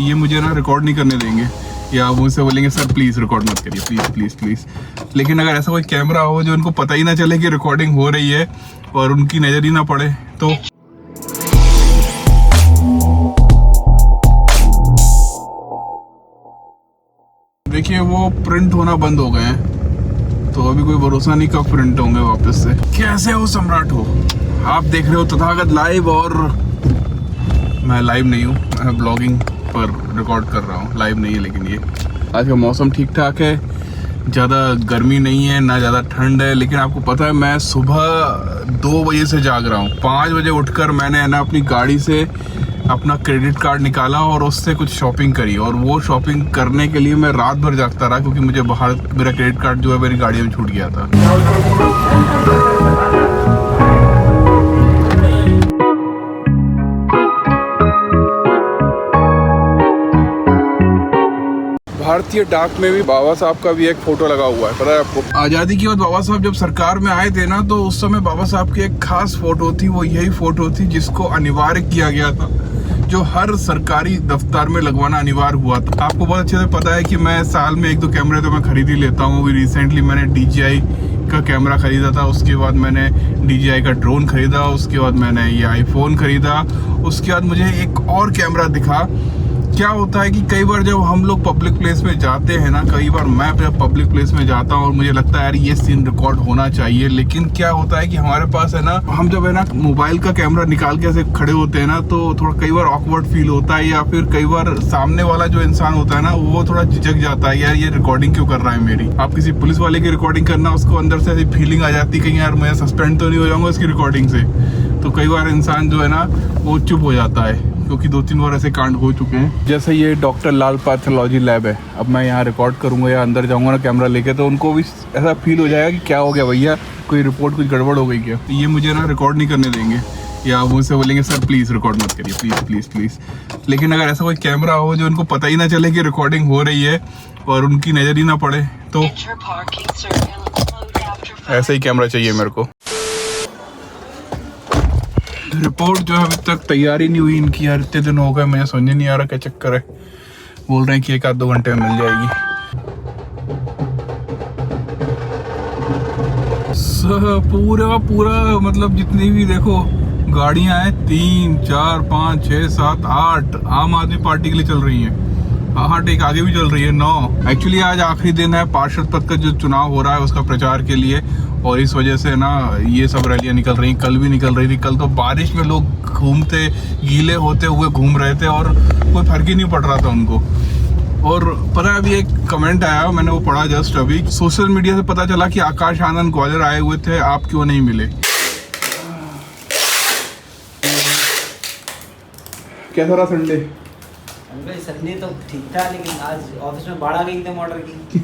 ये मुझे ना रिकॉर्ड नहीं करने देंगे, या वो मुझसे बोलेंगे सर प्लीज़ रिकॉर्ड मत करिए, प्लीज़ प्लीज़ प्लीज़। लेकिन अगर ऐसा कोई कैमरा हो जो उनको पता ही ना चले कि रिकॉर्डिंग हो रही है और उनकी नज़र ही ना पड़े तो। देखिए वो प्रिंट होना बंद हो गए हैं, तो अभी कोई भरोसा नहीं कब प्रिंट होंगे वापस से। कैसे हो सम्राट हो? आप देख रहे हो तथागत लाइव, और मैं लाइव नहीं हूँ, मैं ब्लॉगिंग पर रिकॉर्ड कर रहा हूँ, लाइव नहीं है। लेकिन ये आज का मौसम ठीक ठाक है, ज़्यादा गर्मी नहीं है ना ज़्यादा ठंड है। लेकिन आपको पता है मैं सुबह 2 बजे से जाग रहा हूँ। 5 बजे उठकर मैंने ना अपनी गाड़ी से अपना क्रेडिट कार्ड निकाला और उससे कुछ शॉपिंग करी, और वो शॉपिंग करने के लिए मैं रात भर जागता रहा, क्योंकि मुझे बाहर मेरा क्रेडिट कार्ड जो है मेरी गाड़ी में छूट गया था। भारतीय डाक में भी बाबा साहब का भी एक फोटो लगा हुआ है, पता है आपको? आज़ादी के बाद बाबा साहब जब सरकार में आए थे ना, तो उस समय बाबा साहब की एक खास फोटो थी, वो यही फोटो थी जिसको अनिवार्य किया गया था, जो हर सरकारी दफ्तर में लगवाना अनिवार्य हुआ था। आपको बहुत अच्छे से पता है कि मैं साल में 1-2 कैमरे तो मैं खरीद ही लेता हूँ। अभी रिसेंटली मैंने DJI का कैमरा खरीदा था, उसके बाद मैंने DJI का ड्रोन खरीदा, उसके बाद मैंने ये iPhone खरीदा, उसके बाद मुझे एक और कैमरा दिखा। क्या होता है कि कई बार जब हम लोग पब्लिक प्लेस में जाते हैं ना, कई बार मैं जब पब्लिक प्लेस में जाता हूँ और मुझे लगता है यार ये सीन रिकॉर्ड होना चाहिए, लेकिन क्या होता है कि हमारे पास है ना, हम जब है ना मोबाइल का कैमरा निकाल के ऐसे खड़े होते हैं ना, तो थोड़ा कई बार ऑकवर्ड फील होता है, या फिर कई बार सामने वाला जो इंसान होता है ना, वो थोड़ा झिझक जाता है, यार ये रिकॉर्डिंग क्यों कर रहा है मेरी। आप किसी पुलिस वाले की रिकॉर्डिंग करना, उसको अंदर से ऐसी फीलिंग आ जाती है कि यार मैं सस्पेंड तो नहीं हो जाऊंगा इसकी रिकॉर्डिंग से। तो कई बार इंसान जो है ना वो चुप हो जाता है, क्योंकि 2-3 बार ऐसे कांड हो चुके हैं। जैसे ये डॉक्टर लाल पैथोलॉजी लैब है, अब मैं यहाँ रिकॉर्ड करूँगा या अंदर जाऊँगा ना कैमरा लेके, तो उनको भी ऐसा फील हो जाएगा कि क्या हो गया भैया, कोई रिपोर्ट कुछ गड़बड़ हो गई क्या। ये मुझे ना रिकॉर्ड नहीं करने देंगे, या मुझसे बोलेंगे सर प्लीज़ रिकॉर्ड मत करिए, प्लीज़ प्लीज़ प्लीज़। लेकिन अगर ऐसा कोई कैमरा हो जो उनको पता ही ना चले कि रिकॉर्डिंग हो रही है और उनकी नज़र ही ना पड़े तो। ऐसा ही कैमरा चाहिए मेरे को। रिपोर्ट जो है अभी तक तैयारी नहीं हुई इनकी, यार इतने दिन हो गए, मुझे समझ नहीं आ रहा क्या चक्कर है। बोल रहे हैं कि 1-2 घंटे में मिल जाएगी। पूरा मतलब जितनी भी देखो गाड़ियां हैं, 3, 4, 5, 6, 7, 8 आम आदमी पार्टी के लिए चल रही हैं। 8 एक आगे भी चल रही है, 9। एक्चुअली आज आखिरी दिन है पार्षद पद का जो चुनाव हो रहा है उसका प्रचार के लिए, और इस वजह से ना ये सब रैलियां निकल रही। कल भी निकल रही थी, कल तो बारिश में लोग घूमते गीले होते हुए घूम रहे थे और कोई फर्क ही नहीं पड़ रहा था उनको। और पता है अभी एक कमेंट आया, मैंने वो पढ़ा जस्ट अभी, सोशल मीडिया से पता चला कि आकाश आनंद ग्वालियर आए हुए थे, आप क्यों नहीं मिले। कैसा रहा संडे? संडे तो ठीक था, लेकिन आज ऑफिस में बाढ़ आ गई थी मोटर की।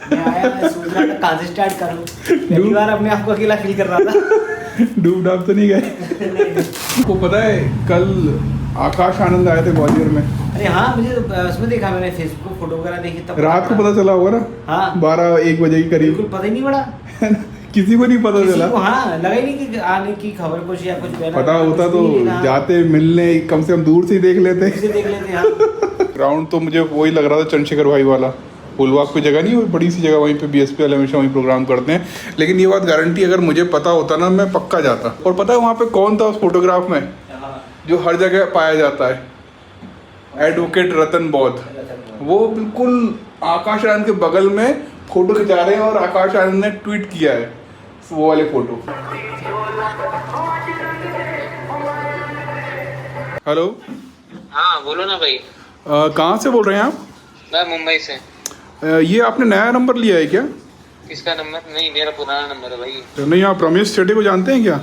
मैं आया, मैं सोच रहा था कहाँ से स्टार्ट करूँ, पहली बार अपने आप को अकेला फील कर रहा था। डूब डाब तो नहीं गए? आपको पता है कल आकाश आनंद आए थे ग्वालियर में? अरे हाँ, मुझे उसमें देखा, मैंने फेसबुक फोटो वगैरह देखी तब रात को पता चला होगा ना। हाँ 12-1 बजे के करीब। बिल्कुल पता ही नहीं पड़ा किसी को नहीं पता चला। हाँ लगा ही नहीं कि आने की खबर कुछ या कुछ पता होता तो जाते मिलने, कम से कम दूर से ही देख लेते। ग्राउंड तो मुझे वही लग रहा था चंद्रशेखर भाई वाला, फुलबाग कोई जगह नहीं, बड़ी सी जगह, वहीं पे BSP वाले हमेशा वहीं प्रोग्राम करते हैं। लेकिन ये बात गारंटी, अगर मुझे पता होता ना मैं पक्का जाता। और पता है वहाँ पे कौन था उस फोटोग्राफ में जो हर जगह पाया जाता है? एडवोकेट रतन बौद्ध। वो बिल्कुल आकाश आनंद के बगल में फोटो खिंचा रहे हैं, और आकाश आनंद ने ट्वीट किया है वो वाले फोटो। हेलो, हाँ बोलो ना भाई। कहाँ से बोल रहे हैं आप? मैं मुंबई से। ये आपने नया नंबर लिया है क्या? किसका नंबर? नहीं, मेरा पुराना नंबर है भाई। तो नहीं, आप रमेश सेठी को जानते हैं क्या,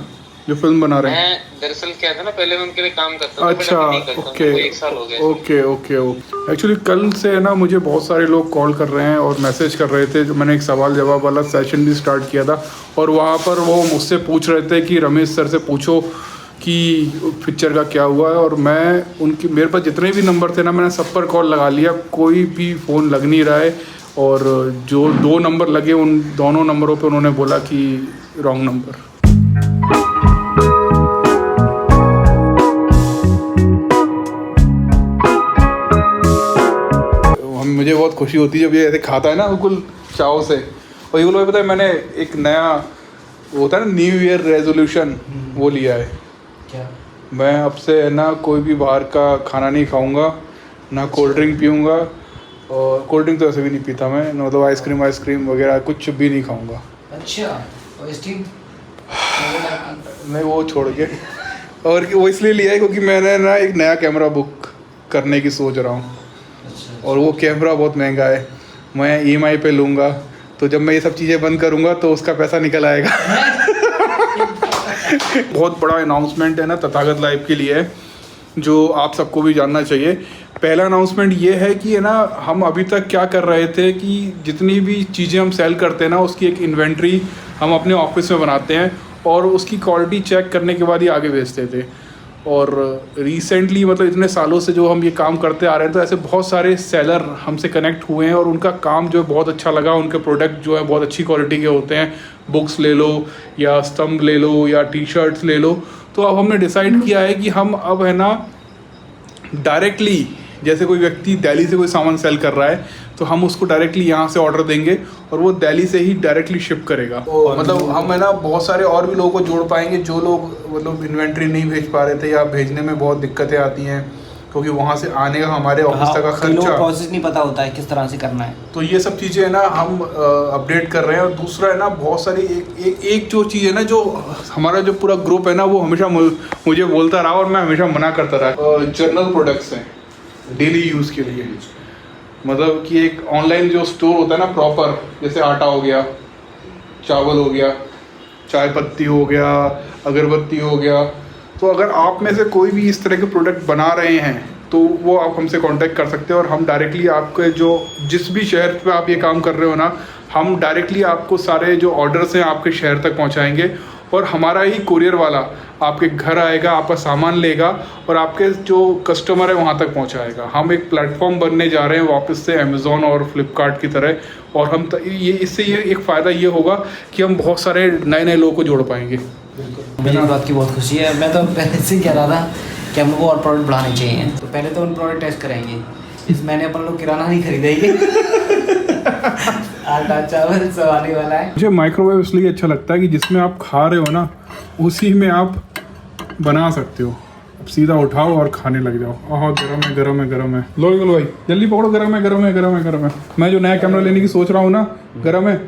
जो फिल्म बना रहे हैं? मैं दरअसल क्या था ना, पहले मैं उनके लिए काम करता था। अच्छा, ओके 1 साल हो गया। ओके। एक्चुअली कल से है ना मुझे बहुत सारे लोग कॉल कर रहे हैं और मैसेज कर रहे थे। जो मैंने एक सवाल जवाब वाला सेशन भी स्टार्ट किया था, और वहाँ पर वो मुझसे पूछ रहे थे कि रमेश सर से पूछो कि पिक्चर का क्या हुआ है। और मैं उनकी, मेरे पास जितने भी नंबर थे ना, मैंने सब पर कॉल लगा लिया, कोई भी फ़ोन लग नहीं रहा है। और जो 2 नंबर लगे उन दोनों नंबरों पे उन्होंने बोला कि रॉन्ग नंबर। मुझे बहुत खुशी होती है जब ये ऐसे खाता है ना बिल्कुल चाव से। और ये लोग पता है मैंने एक नया वो होता है ना न्यू ईयर रेजोल्यूशन वो लिया है। क्या? मैं अब से ना कोई भी बाहर का खाना नहीं खाऊंगा, ना कोल्ड ड्रिंक पीऊँगा, और कोल्ड ड्रिंक तो ऐसे भी नहीं पीता मैं, मतलब आइसक्रीम वगैरह कुछ भी नहीं खाऊंगा। अच्छा, और स्टीम मैं वो छोड़ के, और वो इसलिए लिया है क्योंकि मैंने ना एक नया कैमरा बुक करने की सोच रहा हूँ। अच्छा, और वो कैमरा बहुत महंगा है, मैं EMI पे लूँगा, तो जब मैं ये सब चीज़ें बंद करूँगा तो उसका पैसा निकल आएगा। बहुत बड़ा अनाउंसमेंट है ना तथागत लाइव के लिए, जो आप सबको भी जानना चाहिए। पहला अनाउंसमेंट ये है कि है ना हम अभी तक क्या कर रहे थे कि जितनी भी चीज़ें हम सेल करते हैं ना उसकी एक इन्वेंट्री हम अपने ऑफिस में बनाते हैं और उसकी क्वालिटी चेक करने के बाद ही आगे भेजते थे। और रिसेंटली मतलब इतने सालों से जो हम ये काम करते आ रहे हैं तो ऐसे बहुत सारे सेलर हमसे कनेक्ट हुए हैं और उनका काम जो है बहुत अच्छा लगा, उनके प्रोडक्ट जो है बहुत अच्छी क्वालिटी के होते हैं। बुक्स ले लो या स्तंभ ले लो या टी-शर्ट्स ले लो। तो अब हमने डिसाइड किया है कि हम अब है ना डायरेक्टली, जैसे कोई व्यक्ति दिल्ली से कोई सामान सेल कर रहा है तो हम उसको डायरेक्टली यहाँ से ऑर्डर देंगे और वो दिल्ली से ही डायरेक्टली शिप करेगा। मतलब हम है ना बहुत सारे और भी लोगों को जोड़ पाएंगे जो लोग मतलब इन्वेंट्री नहीं भेज पा रहे थे या भेजने में बहुत दिक्कतें आती हैं क्योंकि वहाँ से आने का हमारे ऑफिस तक का खर्चा, प्रोसेस नहीं पता होता है किस तरह से करना है। तो ये सब चीज़ें है ना हम अपडेट कर रहे हैं। और दूसरा है ना बहुत सारी एक जो चीज़ है ना जो हमारा जो पूरा ग्रुप है ना वो हमेशा मुझे बोलता रहा और मैं हमेशा मना करता रहा, जनरल प्रोडक्ट्स हैं डेली यूज़ के लिए। मतलब कि एक ऑनलाइन जो स्टोर होता है ना प्रॉपर, जैसे आटा हो गया, चावल हो गया, चाय पत्ती हो गया, अगरबत्ती हो गया, तो अगर आप में से कोई भी इस तरह के प्रोडक्ट बना रहे हैं तो वो आप हमसे कांटेक्ट कर सकते हैं और हम डायरेक्टली आपके जो जिस भी शहर पे आप ये काम कर रहे हो ना, हम डायरेक्टली आपको सारे जो ऑर्डर्स हैं आपके शहर तक पहुंचाएंगे और हमारा ही कुरियर वाला आपके घर आएगा, आपका सामान लेगा और आपके जो कस्टमर है वहाँ तक पहुँचाएगा। हम एक प्लेटफॉर्म बनने जा रहे हैं वापस से अमेज़ॉन और फ्लिपकार्ट की तरह, और हम ये इससे ये एक फ़ायदा ये होगा कि हम बहुत सारे नए लोगों को जोड़ पाएंगे। मेरी बात की बहुत खुशी है। मैं तो पहले से कह रहा था कि हमको और प्रोडक्ट बढ़ाने चाहिए, तो पहले तो उन प्रोडक्ट टेस्ट करेंगे। इस महीने अपन लोग किराना नहीं खरीदेंगे। आटा चावल सब आने वाला है। मुझे माइक्रोवेव इसलिए अच्छा लगता है कि जिसमें आप खा रहे हो ना उसी में आप बना सकते हो। अब सीधा उठाओ और खाने लग जाओ। ओह गरम है गरम है गरम है। लो भाई जल्दी पकड़ो, गरम है गरम है गरम है गरम है। मैं जो नया कैमरा लेने की सोच रहा हूँ ना गरम है,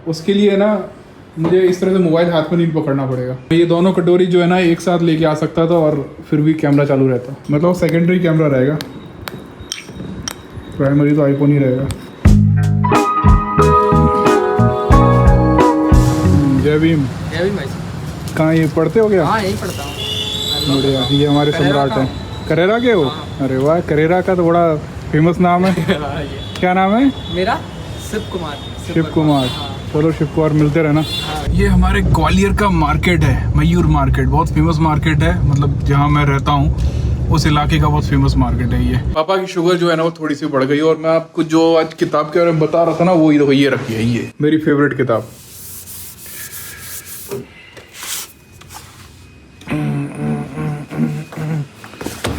उसके लिए ना मुझे इस तरह से मोबाइल हाथ में नहीं पकड़ना पड़ेगा। ये दोनों कटोरी जो है ना एक साथ लेके आ सकता था और फिर भी कैमरा चालू रहता, मतलब सेकेंडरी कैमरा रहेगा, प्राइमरी तो आईफोन ही रहेगा। जय भीम। जय भीम भाई। कहाँ ये पढ़ते हो क्या? हाँ यही पढ़ता हूँ। बढ़िया, ये हमारे सम्राट हैं। करेरा के हो? अरे वाह, करेरा का तो बड़ा फेमस नाम है। क्या नाम है? मेरा शिव कुमार। शिव कुमार। चलो शिव कुमार मिलते रहना। ये हमारे ग्वालियर का मार्केट है, मयूर मार्केट, बहुत फेमस मार्केट है। मतलब जहाँ मैं रहता हूँ उस इलाके का बहुत फेमस मार्केट है ये। पापा की शुगर जो है ना वो थोड़ी सी बढ़ गई और मैं आपको जो आज किताब के बारे में बता रहा था ना वो ये रखी है, ये मेरी फेवरेट किताब।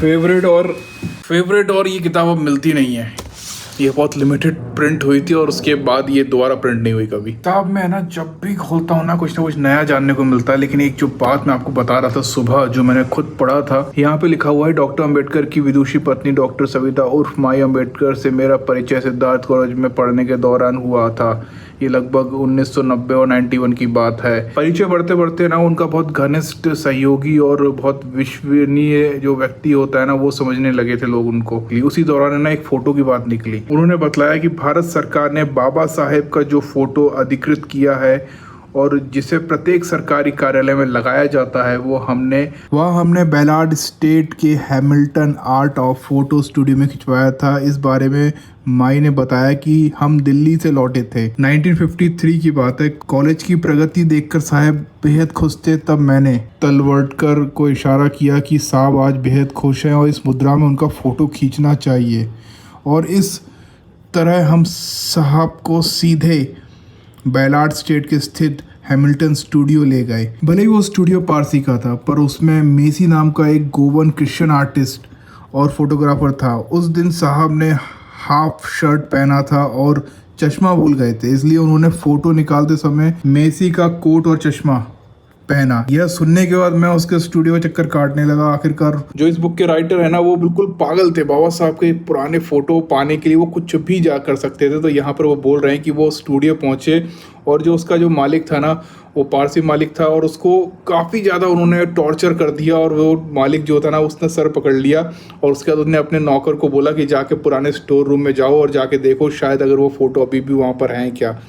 फेवरेट और ये किताब अब मिलती नहीं है, ये बहुत लिमिटेड प्रिंट हुई थी और उसके बाद ये दोबारा प्रिंट नहीं हुई कभी। किताब में ना जब भी खोलता हूँ ना कुछ नया जानने को मिलता है। लेकिन एक जो बात मैं आपको बता रहा था सुबह, जो मैंने खुद पढ़ा था, यहाँ पे लिखा हुआ है डॉक्टर अंबेडकर की विदुषी पत्नी डॉक्टर सविता उर्फ माई अंबेडकर से मेरा परिचय सिद्धार्थ कॉलेज में पढ़ने के दौरान हुआ था। ये लगभग 1990 और 91 की बात है। परिचय बढ़ते बढ़ते ना उनका बहुत घनिष्ठ सहयोगी और बहुत विश्वसनीय जो व्यक्ति होता है ना वो समझने लगे थे लोग उनको। उसी दौरान ना एक फोटो की बात निकली। उन्होंने बताया कि भारत सरकार ने बाबा साहेब का जो फोटो अधिकृत किया है और जिसे प्रत्येक सरकारी कार्यालय में लगाया जाता है वो हमने बेलार्ड स्टेट के Hamilton art of photo studio में खिंचवाया था। इस बारे में माई ने बताया कि हम दिल्ली से लौटे थे, 1953 की बात है। कॉलेज की प्रगति देखकर साहब बेहद खुश थे। तब मैंने तलवटकर को इशारा किया कि साहब आज बेहद खुश हैं और इस मुद्रा में उनका फ़ोटो खींचना चाहिए। और इस तरह हम साहब को सीधे बेलार्ड स्टेट के स्थित हैमिल्टन स्टूडियो ले गए। भले ही वो स्टूडियो पारसी का था पर उसमें मेसी नाम का एक गोवन क्रिश्चियन आर्टिस्ट और फोटोग्राफर था। उस दिन साहब ने हाफ शर्ट पहना था और चश्मा भूल गए थे, इसलिए उन्होंने फोटो निकालते समय मेसी का कोट और चश्मा पहना। यह सुनने के बाद मैं उसके स्टूडियो चक्कर काटने लगा। आखिरकार जो इस बुक के राइटर है ना, वो बिल्कुल पागल थे। बाबा साहब के पुराने फोटो पाने के लिए वो कुछ भी जा कर सकते थे। तो यहाँ पर वो बोल रहे हैं कि वो स्टूडियो पहुंचे और जो उसका जो मालिक था ना, वो पारसी मालिक था और उसको काफ़ी ज़्यादा उन्होंने टॉर्चर कर दिया। और वो मालिक जो था ना, उसने सर पकड़ लिया और उसके बाद उसने अपने नौकर को बोला कि जाके पुराने स्टोर रूम में जाओ और जाके देखो, शायद अगर वो फ़ोटो अभी भी वहाँ पर हैं क्या।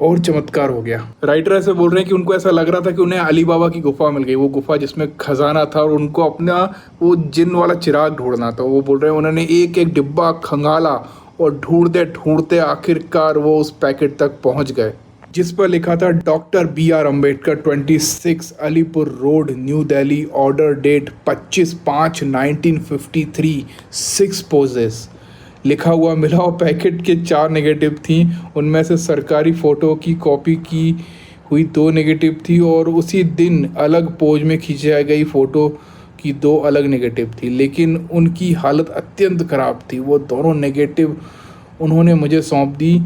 और चमत्कार हो गया। राइटर ऐसे बोल रहे हैं कि उनको ऐसा लग रहा था कि उन्हें अली बाबा की गुफा मिल गई, वो गुफा जिसमें खजाना था और उनको अपना वो जिन वाला चिराग ढूंढना था। वो बोल रहे हैं उन्होंने एक एक डिब्बा खंगाला और ढूंढते ढूंढते आखिरकार वो उस पैकेट तक पहुंच गए जिस पर लिखा था doctor B.R. Ambedkar 26 Alipur road new Delhi, order date 25/5/1953, 6 पोजेस लिखा हुआ मिला। और पैकेट के 4 नेगेटिव थी, उनमें से सरकारी फ़ोटो की कॉपी की हुई 2 नेगेटिव थी और उसी दिन अलग पोज में खींचाई गई फ़ोटो की 2 अलग नेगेटिव थी, लेकिन उनकी हालत अत्यंत ख़राब थी। वो दोनों नेगेटिव उन्होंने मुझे सौंप दी।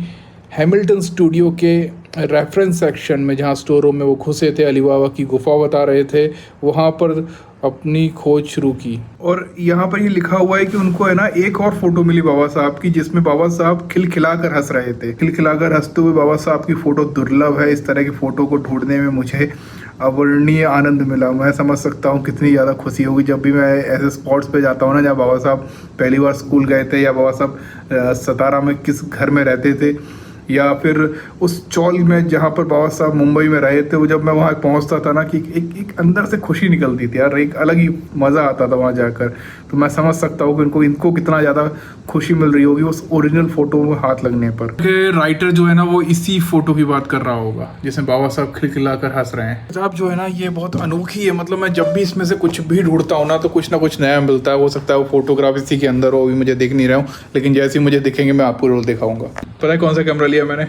हैमिल्टन स्टूडियो के रेफरेंस सेक्शन में, जहाँ स्टोर रूम में वो घुसे थे, अली बाबा की गुफा बता रहे थे, वहाँ पर अपनी खोज शुरू की। और यहाँ पर ये लिखा हुआ है कि उनको है ना एक और फोटो मिली बाबा साहब की, जिसमें बाबा साहब खिलखिलाकर हंस रहे थे। खिलखिलाकर हंसते हुए बाबा साहब की फ़ोटो दुर्लभ है। इस तरह की फ़ोटो को ढूंढने में मुझे अवर्णनीय आनंद मिला। मैं समझ सकता हूँ कितनी ज़्यादा खुशी होगी जब भी मैं ऐसे स्पॉट्स पे जाता हूँ ना, जहाँ बाबा साहब पहली बार स्कूल गए थे या बाबा साहब सतारा में किस घर में रहते थे या फिर उस चौल में जहाँ पर बाबा साहब मुंबई में रहे थे। वो जब मैं वहाँ पहुँचता था ना कि एक अंदर से खुशी निकलती थी यार, एक अलग ही मज़ा आता था वहाँ जाकर। तो मैं समझ सकता हूँ कि इनको कितना ज़्यादा खुशी मिल रही होगी उस ओरिजिनल फ़ोटो में हाथ लगने पर। राइटर जो है ना, वो इसी फ़ोटो की बात कर रहा होगा जिसमें बाबा साहब खिलखिलाकर हंस रहे हैं। किताब जो है ना, ये बहुत अनोखी है। मतलब मैं जब भी इसमें से कुछ भी ढूंढता हूँ ना, तो कुछ ना कुछ नया मिलता है। हो सकता है वो फोटोग्राफ इसी के अंदर हो, अभी मुझे दिख नहीं रहा हूँ, लेकिन जैसे ही मुझे दिखेंगे मैं आपको रोल दिखाऊंगा। पता है कौन सा कैमरा लिया मैंने?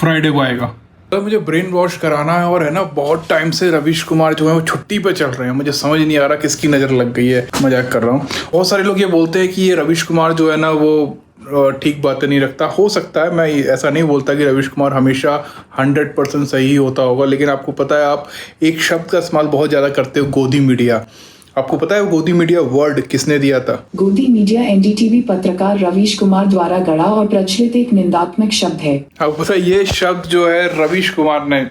फ्राइडे को आएगा। तो मुझे ब्रेन वॉश कराना है और है ना, बहुत टाइम से रवीश कुमार जो है वो छुट्टी पे चल रहे हैं। मुझे समझ नहीं आ रहा किसकी नज़र लग गई है। मजाक कर रहा हूँ। बहुत सारे लोग ये बोलते हैं कि ये रवीश कुमार जो है ना, वो ठीक बातें नहीं रखता। हो सकता है, मैं ऐसा नहीं बोलता कि रवीश कुमार हमेशा 100% सही होता होगा, लेकिन आपको पता है, आप एक शब्द का इस्तेमाल बहुत ज़्यादा करते हो, गोदी मीडिया। आपको पता है गोदी मीडिया वर्ड किसने दिया था? गोदी मीडिया एनडीटीवी पत्रकार रवीश कुमार द्वारा गढ़ा और प्रचलित एक निंदात्मक शब्द है। आपको पता है ये शब्द जो है रवीश कुमार ने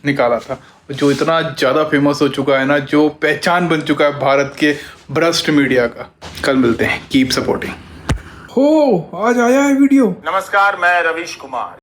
निकाला था, जो इतना ज़्यादा फेमस हो चुका है ना, जो पहचान बन चुका है भारत के भ्रष्ट मीडिया का। कल मिलते हैं। Keep supporting. हो आज आया है वीडियो। नमस्कार, मैं रवीश कुमार।